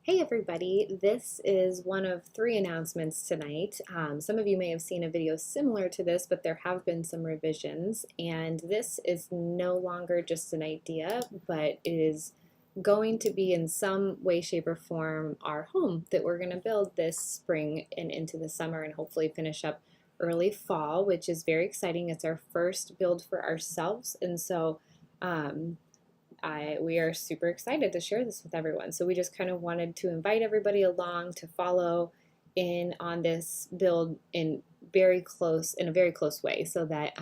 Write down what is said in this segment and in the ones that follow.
Hey everybody, this is one of three announcements tonight. Some of you may have seen a video similar to this, but there have been some revisions, and this is no longer just an idea, but it is going to be in some way, shape, or form our home that we're going to build this spring and into the summer and hopefully finish up early fall, which is very exciting. It's our first build for ourselves, and so we are super excited to share this with everyone. So we just kind of wanted to invite everybody along to follow in on this build in a very close way, so that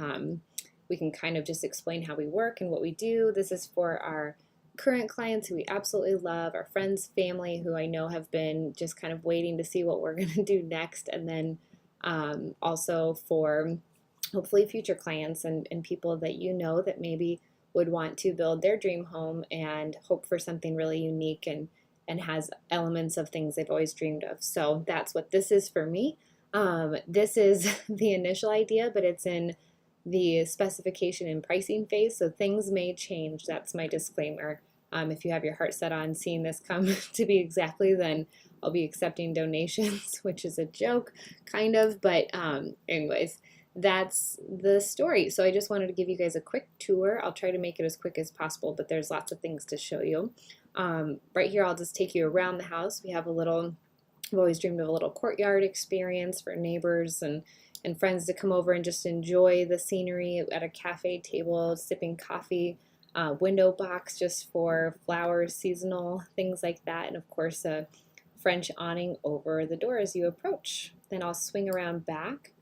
we can kind of just explain how we work and what we do. This is for our current clients who we absolutely love, our friends, family who I know have been just kind of waiting to see what we're going to do next, and then also for hopefully future clients and people that you know that maybe would want to build their dream home and hope for something really unique and has elements of things they've always dreamed of. So that's what this is for me. This is the initial idea, but it's in the specification and pricing phase, so things may change. That's my disclaimer. If you have your heart set on seeing this come to be exactly, then I'll be accepting donations, which is a joke, kind of, but anyways, that's the story. So I just wanted to give you guys a quick tour. I'll try to make it as quick as possible, but there's lots of things to show you. Right here, I'll just take you around the house. We have I've always dreamed of a little courtyard experience for neighbors and friends to come over and just enjoy the scenery at a cafe table, sipping coffee, window box just for flowers, seasonal things like that, and of course a French awning over the door as you approach. Then I'll swing around back.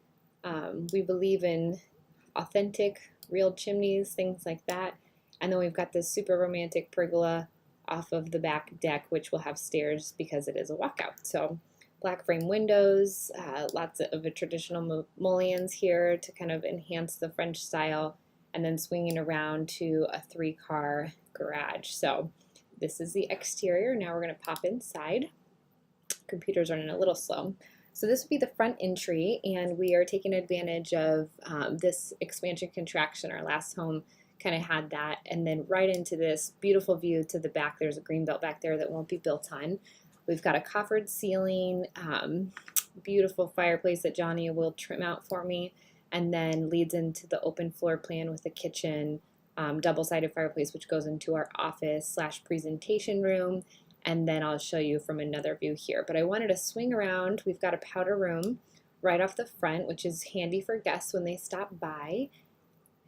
We believe in authentic, real chimneys, things like that. And then we've got this super romantic pergola off of the back deck, which will have stairs because it is a walkout. So black frame windows, lots of traditional mullions here to kind of enhance the French style, and then swinging around to a 3-car garage. So this is the exterior. Now we're going to pop inside. Computer's running a little slow. So this would be the front entry, and we are taking advantage of this expansion contraction. Our last home kind of had that, and then right into this beautiful view to the back. There's a green belt back there that won't be built on. We've got a coffered ceiling, beautiful fireplace that Johnny will trim out for me, and then leads into the open floor plan with a kitchen, double-sided fireplace, which goes into our office / presentation room. And then I'll show you from another view here. But I wanted to swing around. We've got a powder room right off the front, which is handy for guests when they stop by.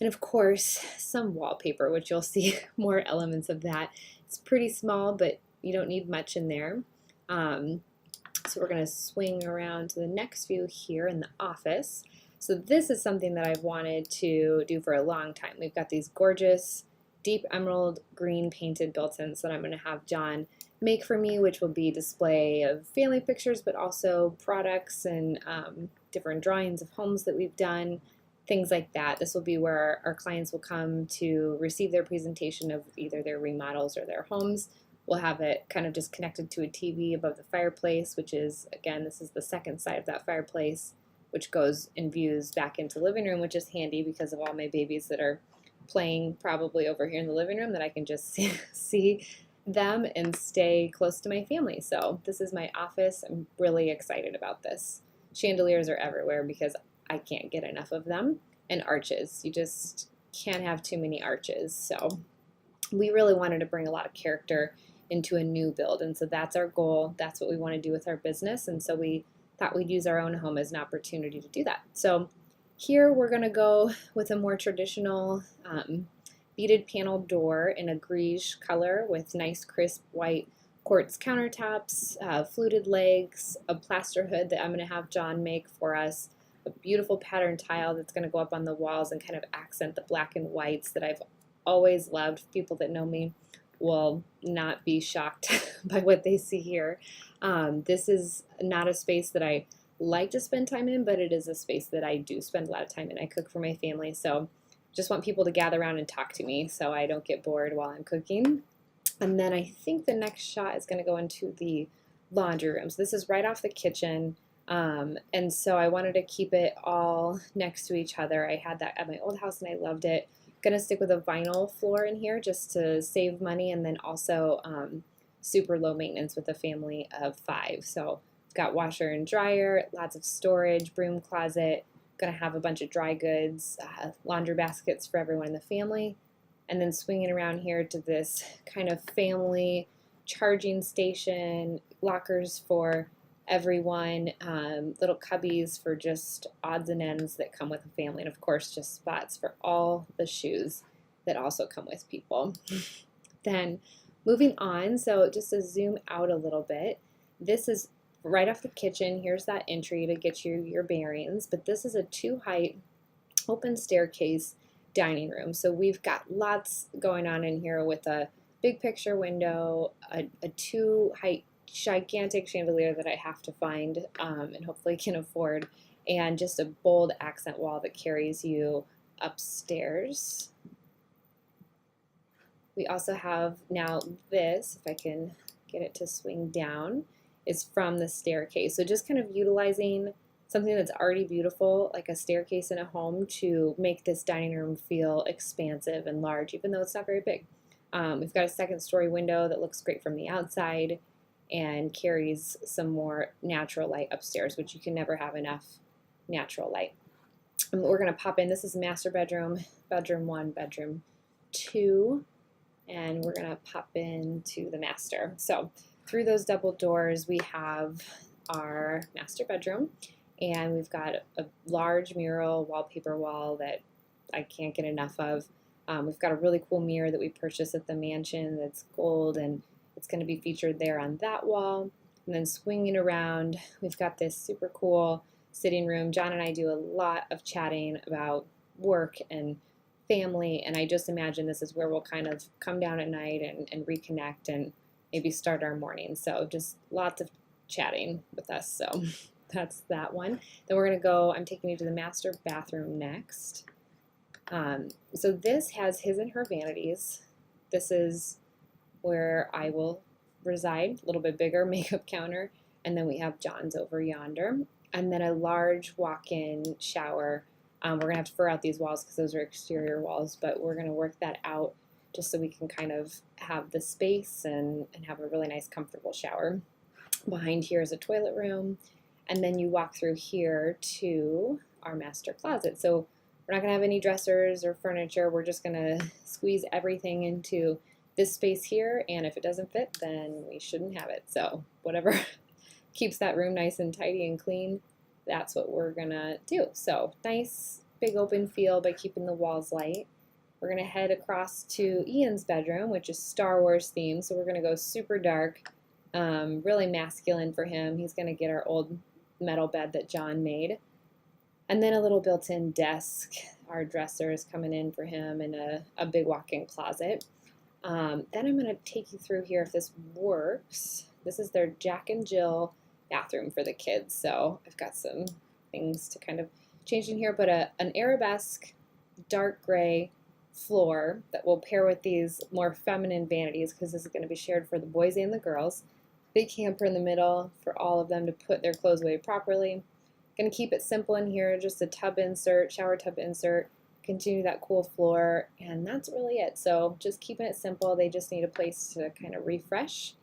And of course, some wallpaper, which you'll see more elements of that. It's pretty small, but you don't need much in there. So we're going to swing around to the next view here in the office. So this is something that I've wanted to do for a long time. We've got these gorgeous deep emerald green painted built-ins that I'm going to have John make for me, which will be display of family pictures, but also products and different drawings of homes that we've done, things like that. This will be where our clients will come to receive their presentation of either their remodels or their homes. We'll have it kind of just connected to a TV above the fireplace, which is, again, this is the second side of that fireplace, which goes and views back into the living room, which is handy because of all my babies that are playing probably over here in the living room, that I can just see them and stay close to my family. So this is my office. I'm really excited about this. Chandeliers are everywhere because I can't get enough of them, and arches. You just can't have too many arches. So we really wanted to bring a lot of character into a new build, and so that's our goal. That's what we want to do with our business, and so we thought we'd use our own home as an opportunity to do that. So here we're going to go with a more traditional beaded panel door in a greige color with nice crisp white quartz countertops, fluted legs, a plaster hood that I'm going to have John make for us, a beautiful pattern tile that's going to go up on the walls and kind of accent the black and whites that I've always loved. People that know me will not be shocked by what they see here. This is not a space that I like to spend time in, but it is a space that I do spend a lot of time in. I cook for my family, so just want people to gather around and talk to me so I don't get bored while I'm cooking. And then I think the next shot is going to go into the laundry room. So this is right off the kitchen. And so I wanted to keep it all next to each other. I had that at my old house and I loved it. Going to stick with a vinyl floor in here just to save money, and then also super low maintenance with a family of 5. So we've got washer and dryer, lots of storage, broom closet, going to have a bunch of dry goods, laundry baskets for everyone in the family, and then swinging around here to this kind of family charging station, lockers for everyone, little cubbies for just odds and ends that come with a family, and of course just spots for all the shoes that also come with people. Then moving on, so just to zoom out a little bit, this is right off the kitchen. Here's that entry to get you your bearings, but this is a 2-height open staircase dining room. So we've got lots going on in here with a big picture window, a 2-height gigantic chandelier that I have to find and hopefully can afford, and just a bold accent wall that carries you upstairs. We also have now this, if I can get it to swing down, is from the staircase. So just kind of utilizing something that's already beautiful, like a staircase in a home, to make this dining room feel expansive and large, even though it's not very big. We've got a 2nd-story window that looks great from the outside and carries some more natural light upstairs, which you can never have enough natural light. We're going to pop in. This is master bedroom, bedroom 1, bedroom 2, and we're going to pop into the master. So through those double doors, we have our master bedroom, and we've got a large mural wallpaper wall that I can't get enough of. We've got a really cool mirror that we purchased at the mansion that's gold, and it's going to be featured there on that wall. And then swinging around, we've got this super cool sitting room. John and I do a lot of chatting about work and family, and I just imagine this is where we'll kind of come down at night and reconnect and maybe start our morning. So just lots of chatting with us. So that's that one. Then we're going to go, I'm taking you to the master bathroom next. So this has his and her vanities. This is where I will reside, a little bit bigger makeup counter, and then we have John's over yonder, and then a large walk-in shower. We're going to have to fur out these walls because those are exterior walls, but we're going to work that out just so we can kind of have the space and have a really nice, comfortable shower. Behind here is a toilet room, and then you walk through here to our master closet. So we're not going to have any dressers or furniture. We're just going to squeeze everything into this space here, and if it doesn't fit, then we shouldn't have it. So whatever keeps that room nice and tidy and clean, that's what we're going to do. So nice, big open feel by keeping the walls light. We're going to head across to Ian's bedroom, which is Star Wars themed, so we're going to go super dark, really masculine for him. He's going to get our old metal bed that John made. And then a little built-in desk. Our dresser is coming in for him, and a big walk-in closet. Then I'm going to take you through here if this works. This is their Jack and Jill bathroom for the kids. So I've got some things to kind of change in here, but an arabesque dark gray floor that will pair with these more feminine vanities, because this is going to be shared for the boys and the girls. Big hamper in the middle for all of them to put their clothes away properly. Going to keep it simple in here, just a tub insert, shower tub insert, continue that cool floor, and that's really it. So just keeping it simple. They just need a place to kind of refresh.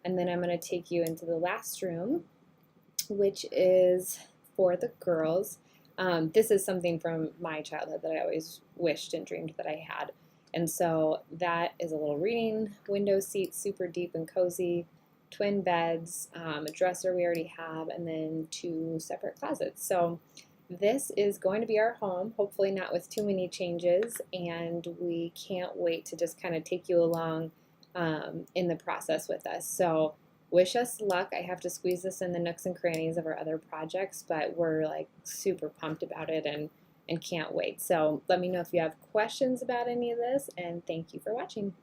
And then I'm going to take you into the last room, which is for the girls. This is something from my childhood that I always wished and dreamed that I had. And so that is a little reading window seat, super deep and cozy, twin beds, a dresser we already have, and then 2 separate closets. So this is going to be our home, hopefully not with too many changes, and we can't wait to just kind of take you along in the process with us. So wish us luck. I have to squeeze this in the nooks and crannies of our other projects, but we're like super pumped about it and can't wait. So let me know if you have questions about any of this, and thank you for watching.